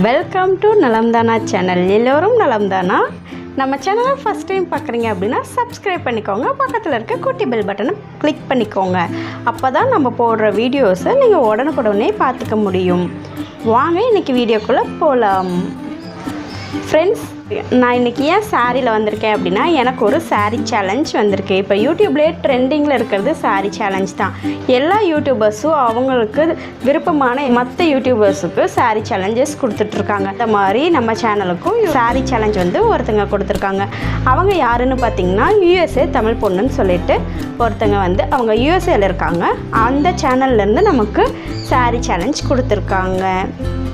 Welcome to நலம்தானா channel. எல்லோரும் நலம்தானா? நம்ம சேனலை ஃபஸ்ட் டைம் பார்க்குறீங்க அப்படின்னா சப்ஸ்கிரைப் பண்ணிக்கோங்க. பக்கத்தில் இருக்க குட்டி பெல் பட்டனை கிளிக் பண்ணிக்கோங்க. அப்போ தான் நம்ம போடுற வீடியோஸை நீங்கள் உடனுக்குடனே பார்த்துக்க முடியும். வாங்க இன்றைக்கி வீடியோக்குள்ளே போகலாம். ஃப்ரெண்ட்ஸ், நான் இன்றைக்கி ஏன் சாரியில் வந்திருக்கேன் அப்படின்னா, எனக்கு ஒரு சாரீ சேலஞ்ச் வந்திருக்கு. இப்போ யூடியூப்லேயே ட்ரெண்டிங்கில் இருக்கிறது சாரீ சேலஞ்ச் தான். எல்லா யூடியூபர்ஸும் அவங்களுக்கு விருப்பமான மற்ற யூடியூபர்ஸுக்கு சாரீ சேலஞ்சஸ் கொடுத்துட்ருக்காங்க. இந்த மாதிரி நம்ம சேனலுக்கும் சாரீ சேலஞ்ச் வந்து ஒருத்தங்க கொடுத்துருக்காங்க. அவங்க யாருன்னு பார்த்தீங்கன்னா, யூஎஸ்ஏ தமிழ் பொண்ணுன்னு சொல்லிட்டு ஒருத்தங்க வந்து அவங்க யூஎஸ்ஏல இருக்காங்க. அந்த சேனல்லேருந்து நமக்கு சாரீ சேலஞ்ச் கொடுத்துருக்காங்க.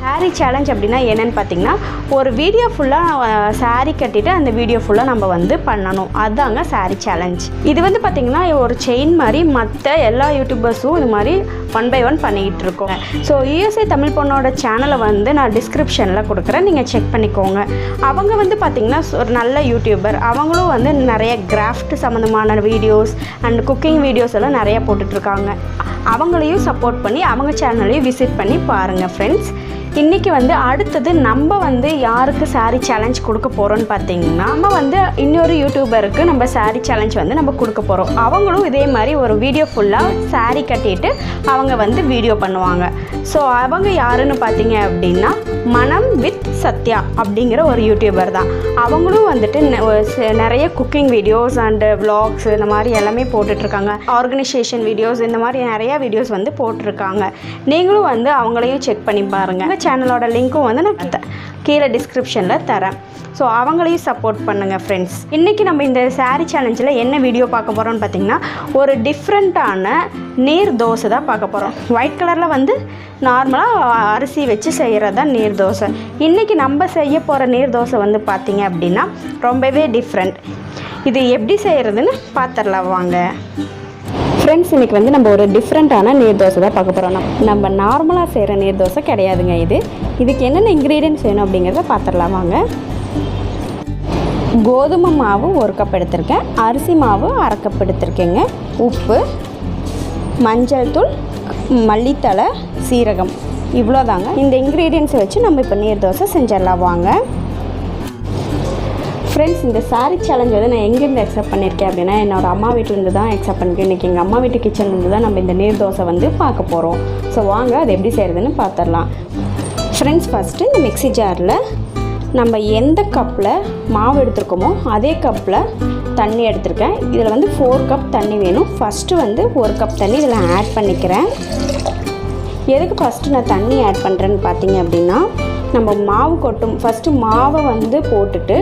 சாரீ சேலஞ்ச் அப்படின்னா என்னென்னு பார்த்தீங்கன்னா, ஒரு வீடியோ ஃபுல்லாக சாரீ கட்டிட்டு அந்த வீடியோ ஃபுல்லாக நம்ம வந்து பண்ணணும். அதுதாங்க சாரீ சேலஞ்ச். இது வந்து பார்த்திங்கன்னா ஒரு செயின் மாதிரி மற்ற எல்லா யூடியூபர்ஸும் இது மாதிரி 1 by 1 பண்ணிக்கிட்டு இருக்கோம். ஸோ யூஎஸ்ஏ தமிழ் பொண்ணோட சேனலை வந்து நான் டிஸ்கிரிப்ஷனில் கொடுக்குறேன், நீங்கள் செக் பண்ணிக்கோங்க. அவங்க வந்து பார்த்திங்கன்னா ஒரு நல்ல யூடியூபர். அவங்களும் வந்து நிறைய கிராஃப்ட் சம்மந்தமான வீடியோஸ் அண்ட் குக்கிங் வீடியோஸ் எல்லாம் நிறையா போட்டுட்ருக்காங்க. அவங்களையும் சப்போர்ட் பண்ணி அவங்க சேனலையும் விசிட் பண்ணி பாருங்கள் ஃப்ரெண்ட்ஸ். இன்றைக்கி வந்து அடுத்தது நம்ம வந்து யாருக்கு சாரீ சேலஞ்ச் கொடுக்க போகிறோன்னு பார்த்தீங்கன்னா, நம்ம வந்து இன்னொரு யூடியூபருக்கு நம்ம சாரீ சேலஞ்ச் வந்து நம்ம கொடுக்க போகிறோம். அவங்களும் இதே மாதிரி ஒரு வீடியோ ஃபுல்லாக சாரீ கட்டிட்டு அவங்க வந்து வீடியோ பண்ணுவாங்க. ஸோ அவங்க யாருன்னு பார்த்தீங்க அப்படின்னா, மனம் வித் சத்யா அப்படிங்கிற ஒரு யூடியூபர் தான். அவங்களும் வந்துட்டு நிறைய குக்கிங் வீடியோஸ் அண்டு விளாக்ஸ் இந்த மாதிரி எல்லாமே போட்டுட்ருக்காங்க. ஆர்கனைசேஷன் வீடியோஸ் இந்த மாதிரி நிறையா வீடியோஸ் வந்து போட்டிருக்காங்க. நீங்களும் வந்து அவங்களையும் செக் பண்ணி பாருங்கள். சேனலோட லிங்க்கும் வந்து நான் கீழே டிஸ்கிரிப்ஷனில் தரேன். ஸோ அவங்களையும் சப்போர்ட் பண்ணுங்கள் ஃப்ரெண்ட்ஸ். இன்றைக்கி நம்ம இந்த சாரீ சேலஞ்சில் என்ன வீடியோ பார்க்க போகிறோம்னு பார்த்திங்கன்னா, ஒரு டிஃப்ரெண்ட்டான நீர் தோசை தான் பார்க்க போகிறோம். ஒயிட் கலரில் வந்து நார்மலாக அரிசி வச்சு செய்கிறது தான் நீர் தோசை. இன்றைக்கி நம்ம செய்ய போகிற நீர் தோசை வந்து பார்த்திங்க அப்படின்னா ரொம்பவே டிஃப்ரெண்ட். இது எப்படி செய்கிறதுன்னு பார்த்துடலாம் வாங்க ஃப்ரெண்ட்ஸ். இன்றைக்கி வந்து நம்ம ஒரு டிஃப்ரெண்ட்டான நீர் தோசை தான் பார்க்க போகிறோம். நம்ம நார்மலாக செய்கிற நீர் தோசை கிடையாதுங்க இது. இதுக்கு என்னென்ன இன்க்ரீடியன்ட்ஸ் வேணும் அப்படிங்கிறத பார்த்துடலாம் வாங்க. கோதுமை மாவு 1 கப் எடுத்திருக்கேன். அரிசி மாவு 1/2 கப் எடுத்திருக்கேங்க. உப்பு, மஞ்சள் தூள், மல்லித்தழை, சீரகம், இவ்வளோதாங்க. இந்த இன்க்ரீடியன்ட்ஸை வச்சு நம்ம இப்போ நீர் தோசை செஞ்சிடலாம் வாங்க ஃப்ரெண்ட்ஸ். இந்த சாரீ சேலஞ்ச் வந்து நான் எங்கேருந்து அக்செப்ட் பண்ணியிருக்கேன் அப்படின்னா, என்னோடய அம்மா வீட்டிலேருந்து தான் அக்செப்ட் பண்ணியிருக்கேன். இன்றைக்கி எங்கள் அம்மா வீட்டு கிச்சன்லேருந்து தான் நம்ம இந்த நீர் தோசை வந்து பார்க்க போகிறோம். ஸோ வாங்க அது எப்படி செய்கிறதுன்னு பார்த்துடலாம் ஃப்ரெண்ட்ஸ். ஃபஸ்ட்டு இந்த மிக்ஸி ஜாரில் நம்ம எந்த கப்பில் மாவு எடுத்துருக்கோமோ அதே கப்பில் தண்ணி எடுத்திருக்கேன். இதில் வந்து 4 கப் தண்ணி வேணும். ஃபஸ்ட்டு வந்து 1 கப் தண்ணி இதில் ஆட் பண்ணிக்கிறேன். எதுக்கு ஃபஸ்ட்டு நான் தண்ணி ஆட் பண்ணுறேன்னு பார்த்தீங்க அப்படின்னா, நம்ம மாவு கொட்டும் ஃபஸ்ட்டு மாவை வந்து போட்டுட்டு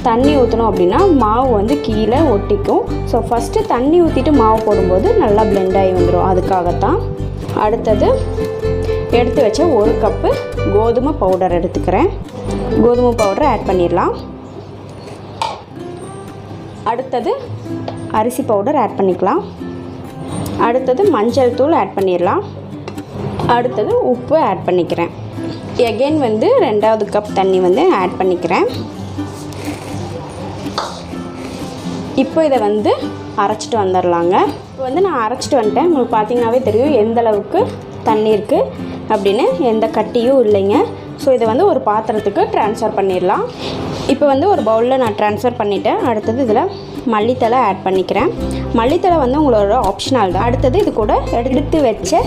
தண்ணி ஊற்றணும் அப்படின்னா மாவு வந்து கீழே ஒட்டிக்கும். ஸோ ஃபஸ்ட்டு தண்ணி ஊற்றிட்டு மாவு போடும்போது நல்லா பிளெண்ட் ஆகி வந்துடும். அதுக்காகத்தான். அடுத்தது எடுத்து வச்ச 1 கப்பு கோதுமை பவுடர் எடுத்துக்கிறேன். கோதுமை பவுடரை ஆட் பண்ணிடலாம். அடுத்தது அரிசி பவுடர் ஆட் பண்ணிக்கலாம். அடுத்தது மஞ்சள் தூள் ஆட் பண்ணிடலாம். அடுத்தது உப்பு ஆட் பண்ணிக்கிறேன். எகெயின் வந்து 2வது கப் தண்ணி வந்து ஆட் பண்ணிக்கிறேன். இப்போ இதை வந்து அரைச்சிட்டு வந்துடலாங்க. இப்போ வந்து நான் அரைச்சிட்டு வந்துட்டேன். உங்களுக்கு பார்த்தீங்கன்னாவே தெரியும் எந்த அளவுக்கு தண்ணி இருக்குது அப்படின்னு. எந்த கட்டியும் இல்லைங்க. ஸோ இதை வந்து ஒரு பாத்திரத்துக்கு ட்ரான்ஸ்ஃபர் பண்ணிடலாம். இப்போ வந்து ஒரு பவுலில் நான் ட்ரான்ஸ்ஃபர் பண்ணிவிட்டேன். அடுத்தது இதில் மல்லித்தழை ஆட் பண்ணிக்கிறேன். மல்லித்தழை வந்து உங்களோட ஆப்ஷனல் தான். அடுத்தது இது கூட எடுத்து வச்ச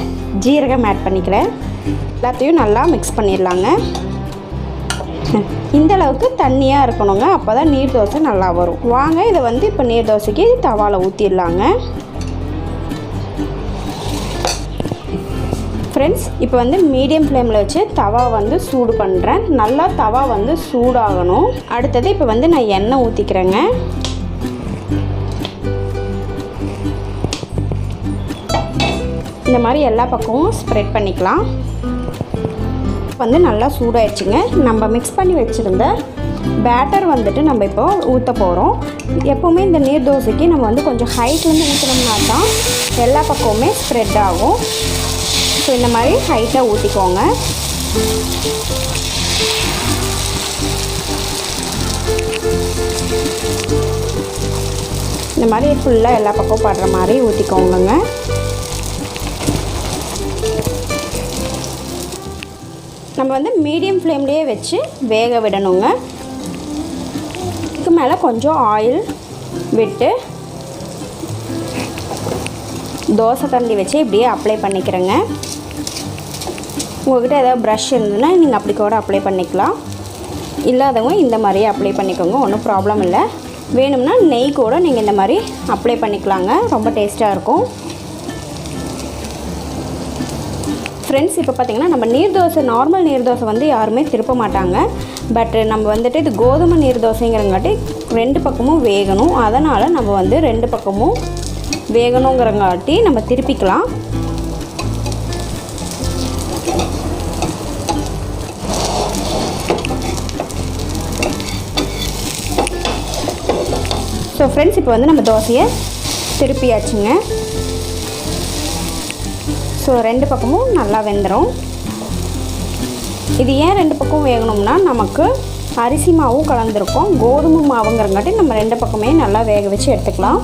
ஜீரகம் ஆட் பண்ணிக்கிறேன். எல்லாத்தையும் நல்லா மிக்ஸ் பண்ணிடலாங்க. இந்த அளவுக்கு தண்ணியாக இருக்கணுங்க. அப்போ தான் நீர் தோசை நல்லா வரும். வாங்க இதை வந்து இப்போ நீர் தோசைக்கு தவாவில் ஊற்றிடலாங்க ஃப்ரெண்ட்ஸ். இப்போ வந்து மீடியம் ஃப்ளேமில் வச்சு தவா வந்து சூடு பண்ணுறேன். நல்லா தவா வந்து சூடாகணும். அடுத்தது இப்போ வந்து நான் எண்ணெய் ஊற்றிக்கிறேங்க. இந்த மாதிரி எல்லா பக்கமும் ஸ்ப்ரெட் பண்ணிக்கலாம். வந்து நல்லா சூடாயிடுச்சுங்க. நம்ம மிக்ஸ் பண்ணி வச்சுருந்த பேட்டர் வந்துட்டு நம்ம இப்போ ஊற்ற போகிறோம். எப்போவுமே இந்த நீர் தோசைக்கு நம்ம வந்து கொஞ்சம் ஹைட்லேருந்து ஊற்றினோம்னா தான் எல்லா பக்கமுமே ஸ்ப்ரெட் ஆகும். ஸோ இந்த மாதிரி ஹைட்டாக ஊற்றிக்கோங்க. இந்த மாதிரி ஃபுல்லாக எல்லா பக்கமும் படுற மாதிரி ஊற்றிக்கோங்க. நம்ம வந்து மீடியம் ஃப்ளேம்லேயே வச்சு வேக விடணுங்க. இதுக்கு மேலே கொஞ்சம் ஆயில் விட்டு தோசை கரண்டி வச்சு இப்படியே அப்ளை பண்ணிக்கிறேங்க. உங்கள்கிட்ட ஏதாவது ப்ரஷ் இருந்ததுன்னா நீங்கள் அப்படி கூட அப்ளை பண்ணிக்கலாம். இல்லாதவங்க இந்த மாதிரியே அப்ளை பண்ணிக்கோங்க, ஒன்றும் ப்ராப்ளம் இல்லை. வேணும்னா நெய் கூட நீங்கள் இந்த மாதிரி அப்ளை பண்ணிக்கலாங்க, ரொம்ப டேஸ்ட்டாக இருக்கும். ஃப்ரெண்ட்ஸ், இப்போ பார்த்திங்கன்னா நம்ம நீர் தோசை, நார்மல் நீர் தோசை வந்து யாருமே திருப்ப மாட்டாங்க. பட் நம்ம வந்துட்டு இது கோதுமை நீர் தோசைங்கிறங்காட்டி 2 பக்கமும் வேகணும். அதனால் நம்ம வந்து 2 பக்கமும் வேகணுங்கிறங்காட்டி நம்ம திருப்பிக்கலாம். ஸோ ஃப்ரெண்ட்ஸ், இப்போ வந்து நம்ம தோசையை திருப்பியாச்சுங்க. ஸோ 2 பக்கமும் நல்லா வெந்துடும். இது ஏன் 2 பக்கமும் வேகணும்னா நமக்கு அரிசி மாவும் கலந்துருக்கும், கோதுமை மாவுங்கிறங்காட்டி நம்ம 2 பக்கமே நல்லா வேக வச்சு எடுத்துக்கலாம்.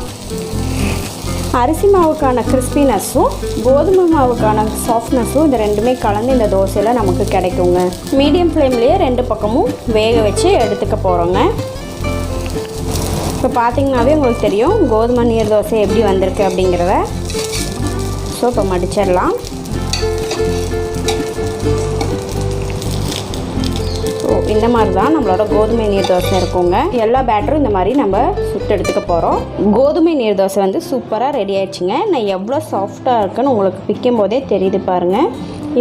அரிசி மாவுக்கான கிறிஸ்பினஸும் கோதுமை மாவுக்கான சாஃப்ட்னஸும் இது ரெண்டுமே கலந்து இந்த தோசையில் நமக்கு கிடைக்குங்க. மீடியம் ஃப்ளேம்லேயே 2 பக்கமும் வேக வச்சு எடுத்துக்க போகிறோங்க. இப்போ பார்த்திங்கனாவே உங்களுக்கு தெரியும் கோதுமை நீர் தோசை எப்படி வந்திருக்கு அப்படிங்கிறத. ஸோ இப்போ மடிச்சிடலாம். ஸோ இந்த மாதிரி தான் நம்மளோட கோதுமை நீர் தோசை இருக்குங்க. எல்லா பேட்டரும் இந்த மாதிரி நம்ம சுட்டு எடுத்துக்க போகிறோம். கோதுமை நீர் தோசை வந்து சூப்பராக ரெடி ஆயிடுச்சுங்க. நான் எவ்வளோ சாஃப்டாக இருக்குன்னு உங்களுக்கு பிக்கும் போதே தெரியுது பாருங்கள்.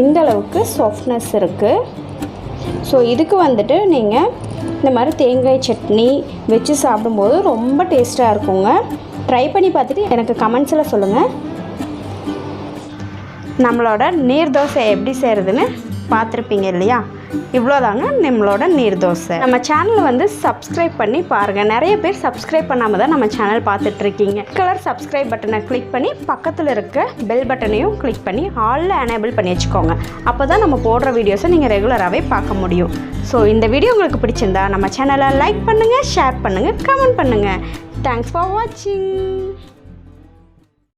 இந்த அளவுக்கு சாஃப்ட்னஸ் இருக்குது. ஸோ இதுக்கு வந்துட்டு நீங்கள் இந்த மாதிரி தேங்காய் சட்னி வச்சு சாப்பிடும்போது ரொம்ப டேஸ்ட்டாக இருக்குங்க. ட்ரை பண்ணி பார்த்துட்டு எனக்கு கமெண்ட்ஸில் சொல்லுங்கள். நம்மளோட நீர் தோசை எப்படி செய்கிறதுன்னு பார்த்துருப்பீங்க இல்லையா? இவ்வளோதாங்க நம்மளோட நீர் தோசை. நம்ம சேனலை வந்து சப்ஸ்கிரைப் பண்ணி பாருங்கள். நிறைய பேர் சப்ஸ்கிரைப் பண்ணாமல் தான் நம்ம சேனல் பார்த்துட்ருக்கீங்க. கலர் சப்ஸ்கிரைப் பட்டனை கிளிக் பண்ணி பக்கத்தில் இருக்க பெல் பட்டனையும் கிளிக் பண்ணி ஆலில் எனேபிள் பண்ணி வச்சுக்கோங்க. அப்போ தான் நம்ம போடுற வீடியோஸை நீங்கள் ரெகுலராகவே பார்க்க முடியும். ஸோ இந்த வீடியோ உங்களுக்கு பிடிச்சிருந்தா நம்ம சேனலை லைக் பண்ணுங்கள், ஷேர் பண்ணுங்கள், கமெண்ட் பண்ணுங்கள். தேங்க்ஸ் ஃபார் வாட்சிங்.